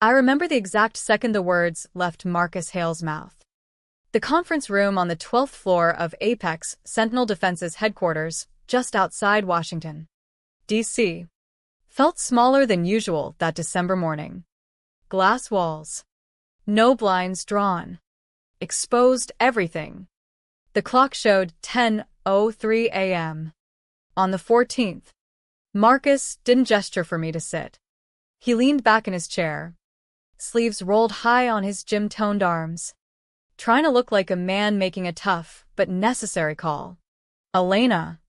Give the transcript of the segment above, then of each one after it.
I remember the exact second the words left Marcus Hale's mouth. The conference room on the 12th floor of Apex Sentinel Defense's headquarters, just outside Washington, D.C., felt smaller than usual that December morning. Glass walls. No blinds drawn. Exposed everything. The clock showed 10:03 a.m. On the 14th. Marcus didn't gesture for me to sit. He leaned back in his chair, sleeves rolled high on his gym-toned arms, trying to look like a man making a tough but necessary call. "Elena,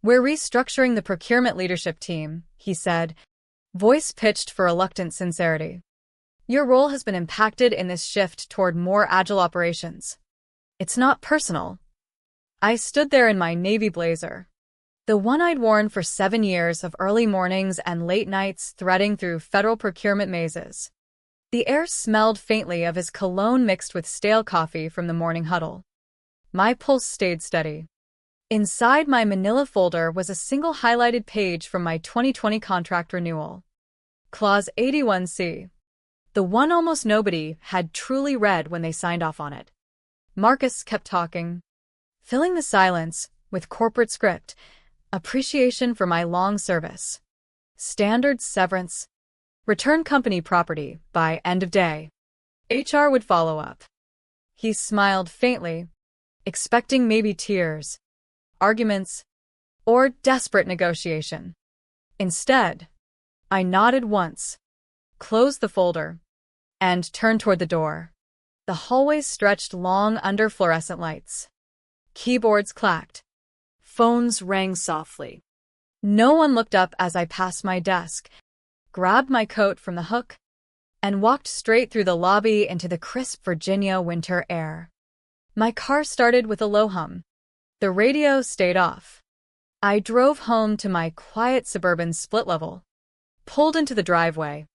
we're restructuring the procurement leadership team," he said, voice pitched for reluctant sincerity. "Your role has been impacted in this shift toward more agile operations. It's not personal." I stood there in my navy blazer, the one I'd worn for 7 years of early mornings and late nights threading through federal procurement mazes. The air smelled faintly of his cologne mixed with stale coffee from the morning huddle. My pulse stayed steady. Inside my manila folder was a single highlighted page from my 2020 contract renewal. Clause 81C. The one almost nobody had truly read when they signed off on it. Marcus kept talking, filling the silence with corporate script, appreciation for my long service, standard severance, return company property by end of day. HR would follow up. He smiled faintly, expecting maybe tears, arguments, or desperate negotiation. Instead, I nodded once, closed the folder, and turned toward the door. The hallways stretched long under fluorescent lights. Keyboards clacked. Phones rang softly. No one looked up as I passed my desk, grabbed my coat from the hook, and walked straight through the lobby into the crisp Virginia winter air. My car started with a low hum. The radio stayed off. I drove home to my quiet suburban split level, pulled into the driveway,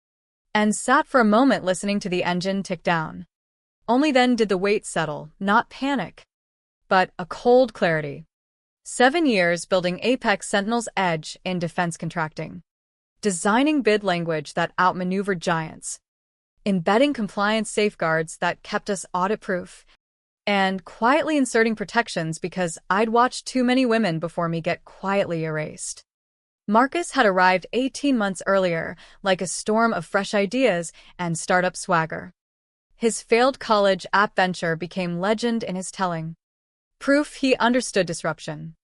and sat for a moment listening to the engine tick down. Only then did the weight settle, not panic, but a cold clarity. 7 years building Apex Sentinel's edge in defense contracting, designing bid language that outmaneuvered giants, embedding compliance safeguards that kept us audit-proof, and quietly inserting protections because I'd watched too many women before me get quietly erased. Marcus had arrived 18 months earlier, like a storm of fresh ideas and startup swagger. His failed college app venture became legend in his telling. Proof he understood disruption.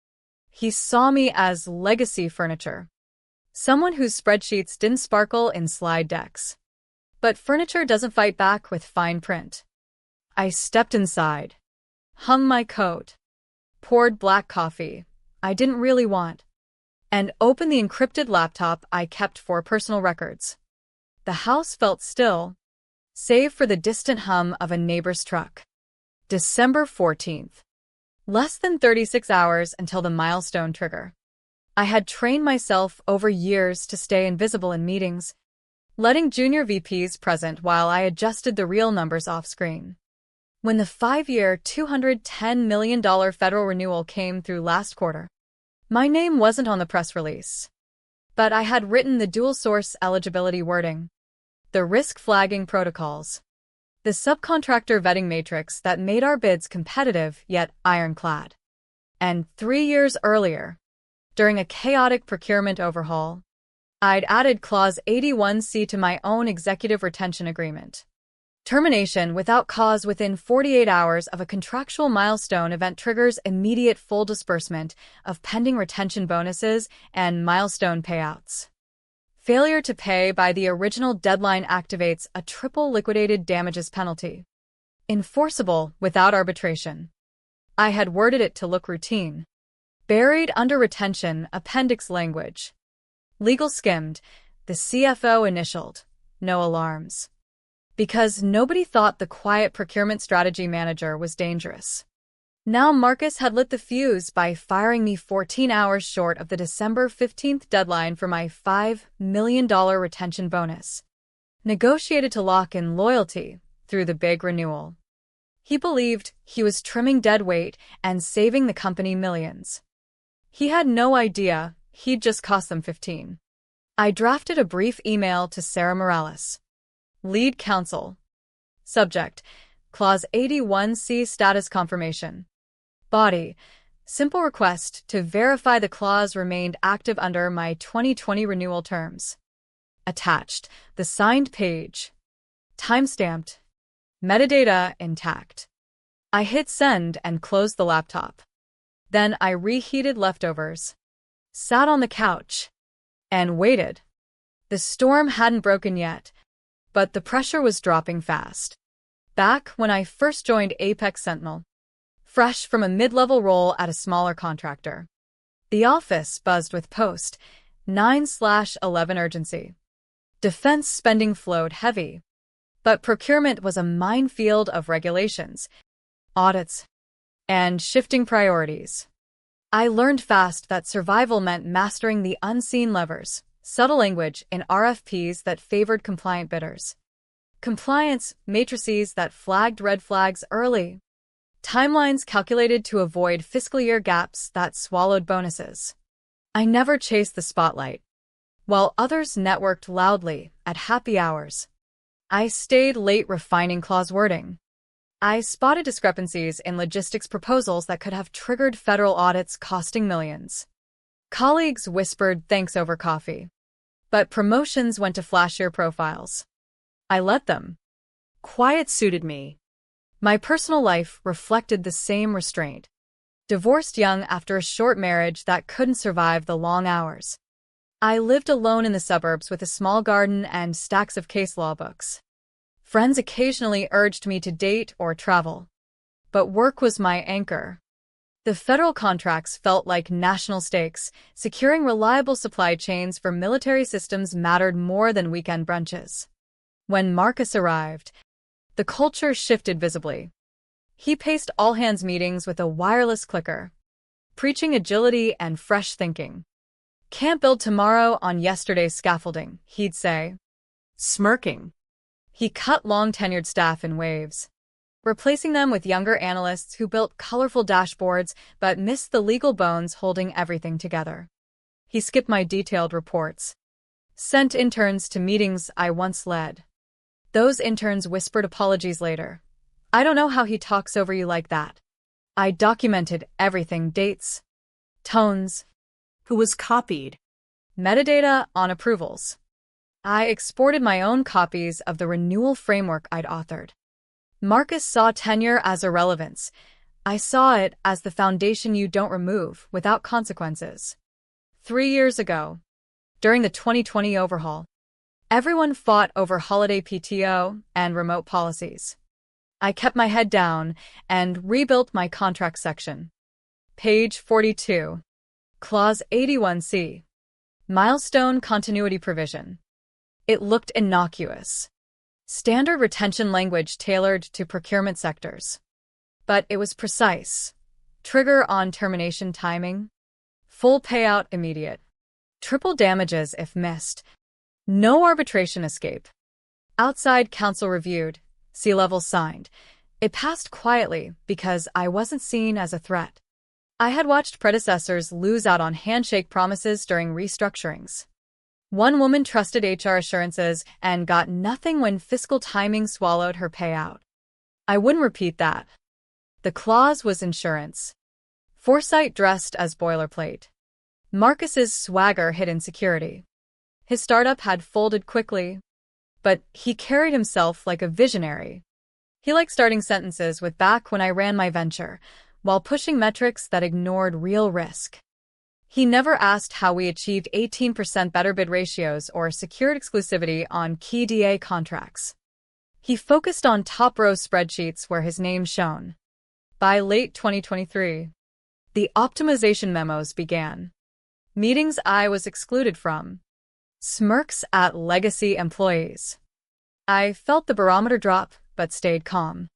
He saw me as legacy furniture. Someone whose spreadsheets didn't sparkle in slide decks. But furniture doesn't fight back with fine print. I stepped inside, hung my coat, poured black coffee I didn't really want, and opened the encrypted laptop I kept for personal records. The house felt still, save for the distant hum of a neighbor's truck. December 14th. Less than 36 hours until the milestone trigger. I had trained myself over years to stay invisible in meetings, letting junior VPs present while I adjusted the real numbers off-screen. When the 5-year, $210 million federal renewal came through last quarter, my name wasn't on the press release. But I had written the dual-source eligibility wording, the risk-flagging protocols, the subcontractor vetting matrix that made our bids competitive yet ironclad. And 3 years earlier, during a chaotic procurement overhaul, I'd added Clause 81C to my own executive retention agreement. Termination without cause within 48 hours of a contractual milestone event triggers immediate full disbursement of pending retention bonuses and milestone payouts. Failure to pay by the original deadline activates a triple liquidated damages penalty. Enforceable without arbitration. I had worded it to look routine. Buried under retention appendix language. Legal skimmed, the CFO initialed, no alarms. Because nobody thought the quiet procurement strategy manager was dangerous. Now Marcus had lit the fuse by firing me 14 hours short of the December 15th deadline for my $5 million retention bonus, negotiated to lock in loyalty through the big renewal. He believed he was trimming dead weight and saving the company millions. He had no idea he'd just cost them 15. I drafted a brief email to Sarah Morales. Lead counsel. Subject: Clause 81C status confirmation. Body: simple request to verify the clause remained active under my 2020 renewal terms. Attached: the signed page. Timestamped. Metadata intact. I hit send and closed the laptop. Then I reheated leftovers, sat on the couch, and waited. The storm hadn't broken yet, but the pressure was dropping fast. Back when I first joined Apex Sentinel, fresh from a mid-level role at a smaller contractor, the office buzzed with post 9/11 urgency. Defense spending flowed heavy, but procurement was a minefield of regulations, audits, and shifting priorities. I learned fast that survival meant mastering the unseen levers, subtle language in RFPs that favored compliant bidders, compliance matrices that flagged red flags early, timelines calculated to avoid fiscal year gaps that swallowed bonuses. I never chased the spotlight. While others networked loudly at happy hours, I stayed late refining clause wording. I spotted discrepancies in logistics proposals that could have triggered federal audits costing millions. Colleagues whispered thanks over coffee, but promotions went to flashier profiles. I let them. Quiet suited me. My personal life reflected the same restraint. Divorced young after a short marriage that couldn't survive the long hours. I lived alone in the suburbs with a small garden and stacks of case law books. Friends occasionally urged me to date or travel, but work was my anchor. The federal contracts felt like national stakes. Securing reliable supply chains for military systems mattered more than weekend brunches. When Marcus arrived, the culture shifted visibly. He paced all-hands meetings with a wireless clicker, preaching agility and fresh thinking. "Can't build tomorrow on yesterday's scaffolding," he'd say, smirking. He cut long-tenured staff in waves, replacing them with younger analysts who built colorful dashboards but missed the legal bones holding everything together. He skipped my detailed reports, sent interns to meetings I once led. Those interns whispered apologies later. "I don't know how he talks over you like that." I documented everything: dates, tones, who was copied, metadata on approvals. I exported my own copies of the renewal framework I'd authored. Marcus saw tenure as irrelevance. I saw it as the foundation you don't remove without consequences. 3 years ago, during the 2020 overhaul, everyone fought over holiday PTO and remote policies. I kept my head down and rebuilt my contract section. Page 42. Clause 81C. Milestone continuity provision. It looked innocuous. Standard retention language tailored to procurement sectors. But it was precise. Trigger on termination timing. Full payout immediate. Triple damages if missed. No arbitration escape. Outside counsel reviewed. C-level signed. It passed quietly because I wasn't seen as a threat. I had watched predecessors lose out on handshake promises during restructurings. One woman trusted HR assurances and got nothing when fiscal timing swallowed her payout. I wouldn't repeat that. The clause was insurance. Foresight dressed as boilerplate. Marcus's swagger hid insecurity. His startup had folded quickly, but he carried himself like a visionary. He liked starting sentences with "back when I ran my venture," while pushing metrics that ignored real risk. He never asked how we achieved 18% better bid ratios or secured exclusivity on key DA contracts. He focused on top-row spreadsheets where his name shone. By late 2023, the optimization memos began. Meetings I was excluded from. Smirks at legacy employees. I felt the barometer drop, but stayed calm.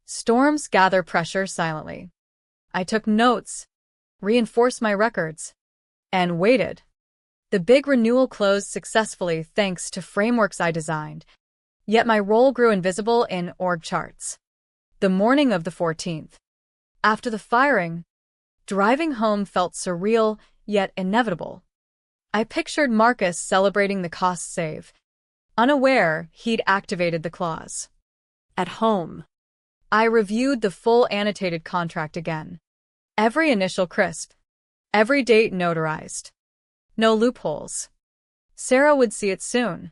Storms gather pressure silently. I took notes, reinforced my records, and waited. The big renewal closed successfully thanks to frameworks I designed, yet my role grew invisible in org charts. The morning of the 14th. After the firing, driving home felt surreal yet inevitable. I pictured Marcus celebrating the cost save, unaware he'd activated the clause. At home. I reviewed the full annotated contract again. Every initial crisp. Every date notarized. No loopholes. Sarah would see it soon.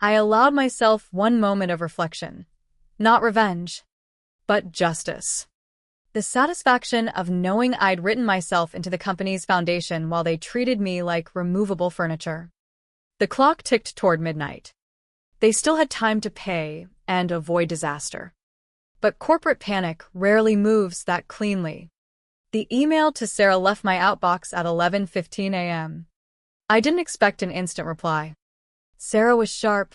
I allowed myself one moment of reflection. Not revenge, but justice. The satisfaction of knowing I'd written myself into the company's foundation while they treated me like removable furniture. The clock ticked toward midnight. They still had time to pay and avoid disaster. But corporate panic rarely moves that cleanly. The email to Sarah left my outbox at 11:15 a.m. I didn't expect an instant reply. Sarah was sharp,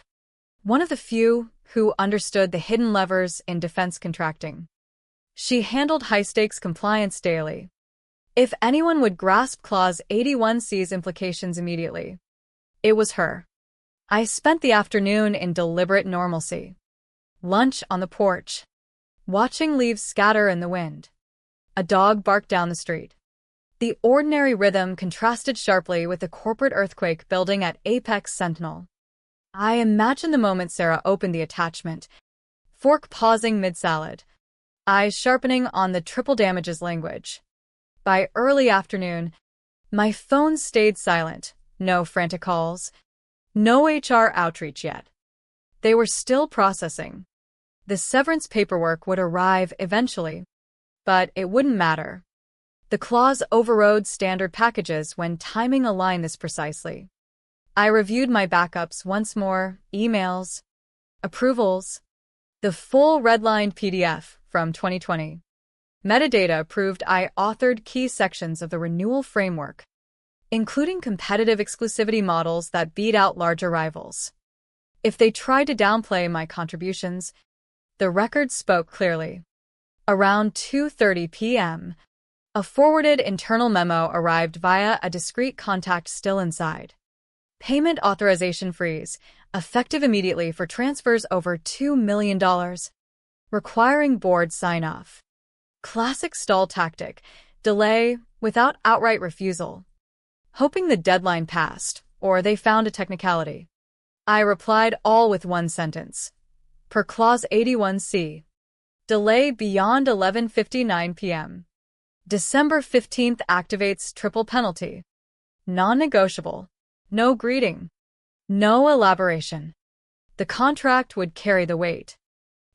one of the few who understood the hidden levers in defense contracting. She handled high-stakes compliance daily. If anyone would grasp Clause 81C's implications immediately, it was her. I spent the afternoon in deliberate normalcy. Lunch on the porch, watching leaves scatter in the wind. A dog barked down the street. The ordinary rhythm contrasted sharply with the corporate earthquake building at Apex Sentinel. I imagined the moment Sarah opened the attachment, fork pausing mid-salad, eyes sharpening on the triple damages language. By early afternoon, my phone stayed silent, no frantic calls, no HR outreach yet. They were still processing. The severance paperwork would arrive eventually, but it wouldn't matter. The clause overrode standard packages when timing aligned this precisely. I reviewed my backups once more, emails, approvals, the full redlined PDF from 2020. Metadata proved I authored key sections of the renewal framework, including competitive exclusivity models that beat out larger rivals. If they tried to downplay my contributions, the record spoke clearly. Around 2:30 p.m., a forwarded internal memo arrived via a discreet contact still inside. Payment authorization freeze, effective immediately for transfers over $2 million, requiring board sign-off. Classic stall tactic, delay without outright refusal. Hoping the deadline passed, or they found a technicality. I replied all with one sentence. Per Clause 81C. Delay beyond 11:59 p.m. December 15th activates triple penalty. Non-negotiable. No greeting. No elaboration. The contract would carry the weight.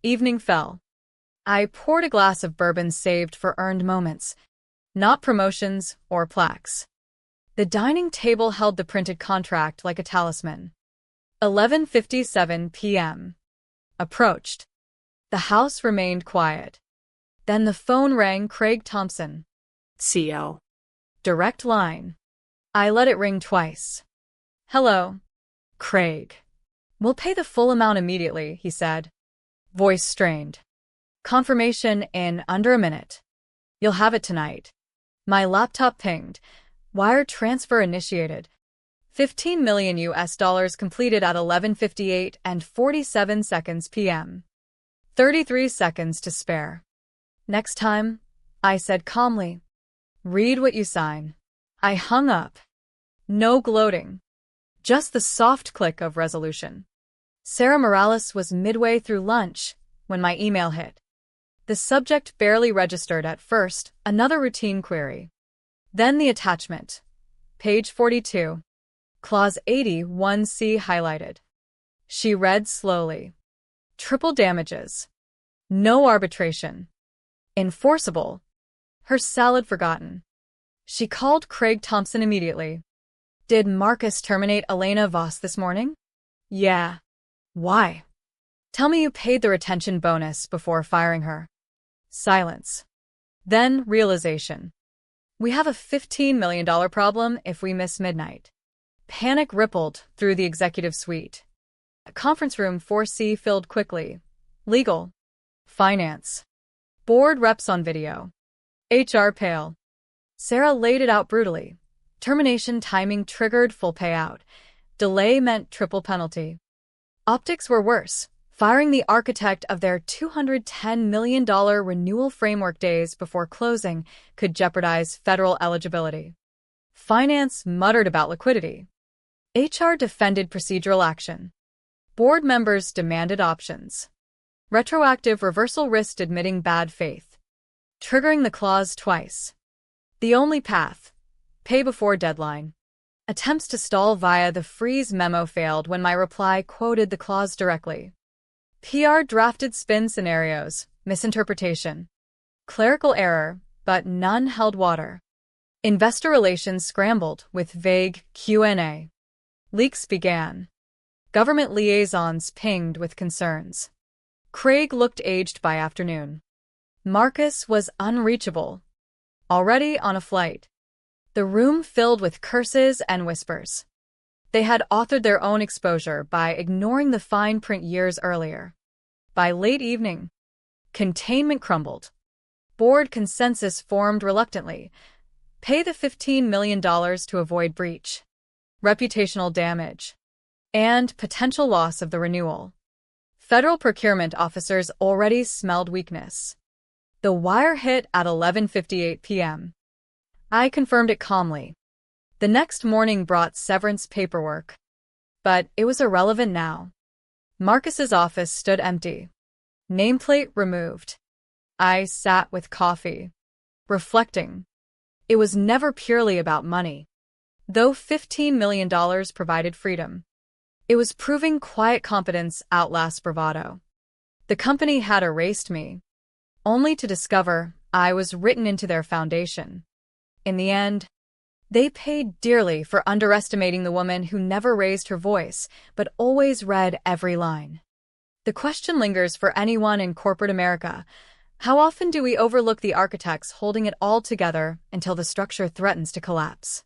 Evening fell. I poured a glass of bourbon saved for earned moments, not promotions or plaques. The dining table held the printed contract like a talisman. 11:57 p.m. Approached. The house remained quiet. Then the phone rang. Craig Thompson. CO. Direct line. I let it ring twice. Hello. Craig. We'll pay the full amount immediately, he said. Voice strained. Confirmation in under a minute. You'll have it tonight. My laptop pinged. Wire transfer initiated. $15 million completed at 11:58 and 47 seconds p.m. 33 seconds to spare. Next time, I said calmly. Read what you sign. I hung up. No gloating. Just the soft click of resolution. Sarah Morales was midway through lunch when my email hit. The subject barely registered at first, another routine query. Then the attachment. Page 42. Clause 81C highlighted. She read slowly. Triple damages. No arbitration. Enforceable. Her salad forgotten. She called Craig Thompson immediately. Did Marcus terminate Elena Voss this morning? Yeah. Why? Tell me you paid the retention bonus before firing her. Silence. Then realization. We have a $15 million problem if we miss midnight. Panic rippled through the executive suite. Conference room 4C filled quickly. Legal. Finance. Board reps on video. HR pale. Sarah laid it out brutally. Termination timing triggered full payout. Delay meant triple penalty. Optics were worse. Firing the architect of their $210 million renewal framework days before closing could jeopardize federal eligibility. Finance muttered about liquidity. HR defended procedural action. Board members demanded options. Retroactive reversal risked admitting bad faith, triggering the clause twice. The only path: pay before deadline. Attempts to stall via the freeze memo failed when my reply quoted the clause directly. PR drafted spin scenarios, misinterpretation, clerical error, but none held water. Investor relations scrambled with vague Q&A. Leaks began. Government liaisons pinged with concerns. Craig looked aged by afternoon. Marcus was unreachable, already on a flight. The room filled with curses and whispers. They had authored their own exposure by ignoring the fine print years earlier. By late evening, containment crumbled. Board consensus formed reluctantly. Pay the $15 million to avoid breach, reputational damage, and potential loss of the renewal. Federal procurement officers already smelled weakness. The wire hit at 11:58 p.m. I confirmed it calmly. The next morning brought severance paperwork. But it was irrelevant now. Marcus's office stood empty. Nameplate removed. I sat with coffee, reflecting. It was never purely about money. Though $15 million provided freedom, it was proving quiet competence outlasts bravado. The company had erased me, only to discover I was written into their foundation. In the end, they paid dearly for underestimating the woman who never raised her voice, but always read every line. The question lingers for anyone in corporate America: how often do we overlook the architects holding it all together until the structure threatens to collapse?